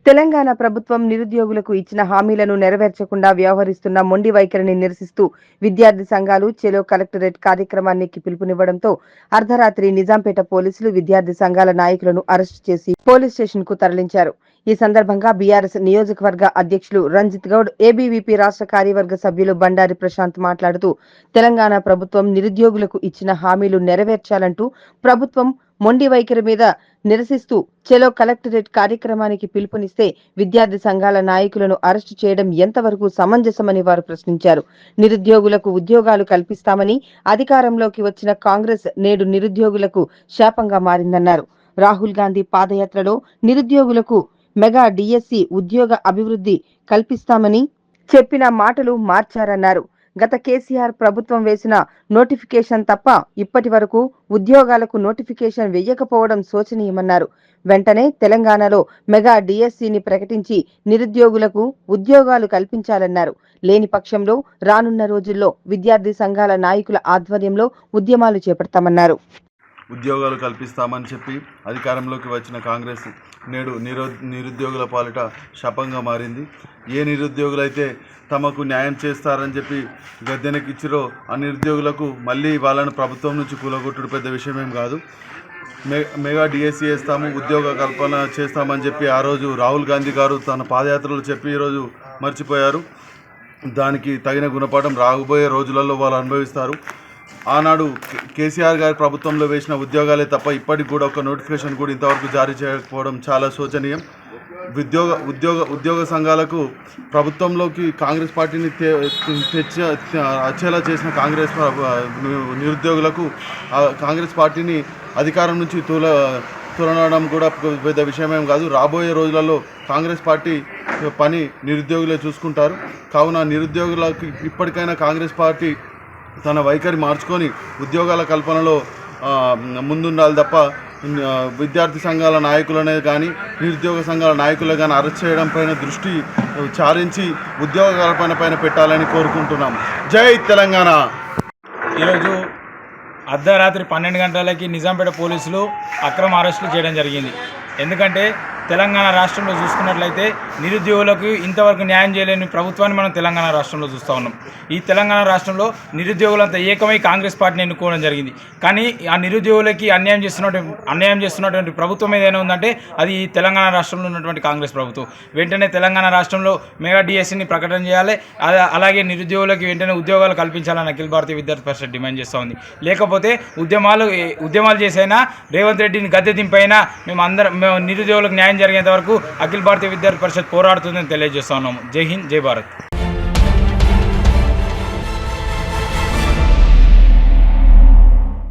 తెలంగాణ ప్రభుత్వం నిరుద్యోగులకు ఇచ్చిన హామీలను నెరవేర్చకుండా వ్యవహరిస్తున్న మొండి వైఖరిని నిరసిస్తూ విద్యార్థి సంఘాలు చెలో కలెక్టరేట్ కార్యక్రమానికి పిలుపునివ్వడంతో అర్ధరాత్రి నిజాంపేట పోలీసులు విద్యార్థి సంఘాల నాయకులను అరెస్టు చేసి పోలీస్ స్టేషన్ కు తరలించారు. ఈ సందర్భంగా బీఆర్ఎస్ నియోజకవర్గ అధ్యక్షులు రంజిత్ గౌడ్, ఏబీవీపీ రాష్ట్ర కార్యవర్గ సభ్యులు బండారి ప్రశాంత్ మాట్లాడుతూ తెలంగాణ ప్రభుత్వం నిరుద్యోగులకు ఇచ్చిన హామీలు నెరవేర్చాలంటూ ప్రభుత్వం మొండి వైఖరి మీద నిరసిస్తూ చెలో కలెక్టరేట్ కార్యక్రమానికి పిలుపునిస్తే విద్యార్థి సంఘాల నాయకులను అరెస్టు చేయడం ఎంతవరకు సమంజసమని వారు ప్రశ్నించారు. నిరుద్యోగులకు ఉద్యోగాలు కల్పిస్తామని అధికారంలోకి వచ్చిన కాంగ్రెస్ నేడు నిరుద్యోగులకు శాపంగా మారిందన్నారు. రాహుల్ గాంధీ పాదయాత్రలో నిరుద్యోగులకు మెగా డిఎస్సి ఉద్యోగ అభివృద్ధి కల్పిస్తామని చెప్పిన మాటలు మార్చారన్నారు. గత కేసీఆర్ ప్రభుత్వం వేసిన నోటిఫికేషన్ తప్ప ఇప్పటి వరకు ఉద్యోగాలకు నోటిఫికేషన్ వేయకపోవడం శోచనీయమన్నారు. వెంటనే తెలంగాణలో మెగా డిఎస్సిని ప్రకటించి నిరుద్యోగులకు ఉద్యోగాలు కల్పించాలన్నారు. లేని పక్షంలో రానున్న రోజుల్లో విద్యార్థి సంఘాల నాయకుల ఆధ్వర్యంలో ఉద్యమాలు చేపడతామన్నారు. ఉద్యోగాలు కల్పిస్తామని చెప్పి అధికారంలోకి వచ్చిన కాంగ్రెస్ నేడు నిరుద్యోగుల పాలిట శాపంగా మారింది. ఏ నిరుద్యోగులైతే తమకు న్యాయం చేస్తారని చెప్పి గద్దెనెక్కిచ్చిరో ఆ నిరుద్యోగులకు మళ్ళీ వాళ్ళను ప్రభుత్వం నుంచి కూలగొట్టుడు పెద్ద విషయమేం కాదు. మెగా డిఎస్సి వేస్తాము, ఉద్యోగ కల్పన చేస్తామని చెప్పి ఆ రోజు రాహుల్ గాంధీ గారు తన పాదయాత్రలు చెప్పి ఈరోజు మర్చిపోయారు. దానికి తగిన గుణపాఠం రాబోయే రోజులలో వాళ్ళు అనుభవిస్తారు. ఆనాడు కేసీఆర్ గారి ప్రభుత్వంలో వేసిన ఉద్యోగాలే తప్ప ఇప్పటికి కూడా ఒక నోటిఫికేషన్ కూడా ఇంతవరకు జారీ చేయకపోవడం చాలా శోచనీయం. ఉద్యోగ సంఘాలకు ప్రభుత్వంలోకి కాంగ్రెస్ పార్టీని వచ్చేలా చేసిన నిరుద్యోగులకు కాంగ్రెస్ పార్టీని అధికారం నుంచి తొలగడం కూడా పెద్ద విషయమేం కాదు. రాబోయే రోజులలో కాంగ్రెస్ పార్టీ పని నిరుద్యోగులే చూసుకుంటారు. కావున నిరుద్యోగులకు ఇప్పటికైనా కాంగ్రెస్ పార్టీ తన వైఖరి మార్చుకొని ఉద్యోగాల కల్పనలో ముందుండాలి తప్ప విద్యార్థి సంఘాల నాయకులనే కానీ నిరుద్యోగ సంఘాల నాయకులే కానీ అరెస్ట్ చేయడం పైన దృష్టి సారించి ఉద్యోగ కల్పన పైన పెట్టాలని కోరుకుంటున్నాం. జై తెలంగాణ. ఈరోజు అర్ధరాత్రి 12 గంటలకి నిజాంపేట పోలీసులు అక్రమ అరెస్టులు చేయడం జరిగింది. ఎందుకంటే తెలంగాణ రాష్ట్రంలో చూసుకున్నట్లయితే నిరుద్యోగులకు ఇంతవరకు న్యాయం చేయలేని ప్రభుత్వాన్ని మనం తెలంగాణ రాష్ట్రంలో చూస్తూ ఉన్నాం. ఈ తెలంగాణ రాష్ట్రంలో నిరుద్యోగులంతా ఏకమై కాంగ్రెస్ పార్టీని ఎన్నుకోవడం జరిగింది. కానీ ఆ నిరుద్యోగులకి అన్యాయం చేస్తున్నటువంటి ప్రభుత్వం ఏదైనా ఉందంటే అది ఈ తెలంగాణ రాష్ట్రంలో ఉన్నటువంటి కాంగ్రెస్ ప్రభుత్వం. వెంటనే తెలంగాణ రాష్ట్రంలో మెగా డిఎస్సిని ప్రకటన చేయాలి. అలాగే నిరుద్యోగులకి వెంటనే ఉద్యోగాలు కల్పించాలని అఖిల భారతీయ విద్యార్థి పరిషత్ డిమాండ్ చేస్తూ ఉంది. లేకపోతే ఉద్యమాలు చేసైనా రేవంత్ రెడ్డిని గద్దె దింపైనా మేము నిరుద్యోగులకు న్యాయం జరిగేంత వరకు అఖిల భారతీయ విద్యార్థి పరిషత్ పోరాడుతుందని తెలియజేస్తా ఉన్నాము. జై హింద్, జై భారత్.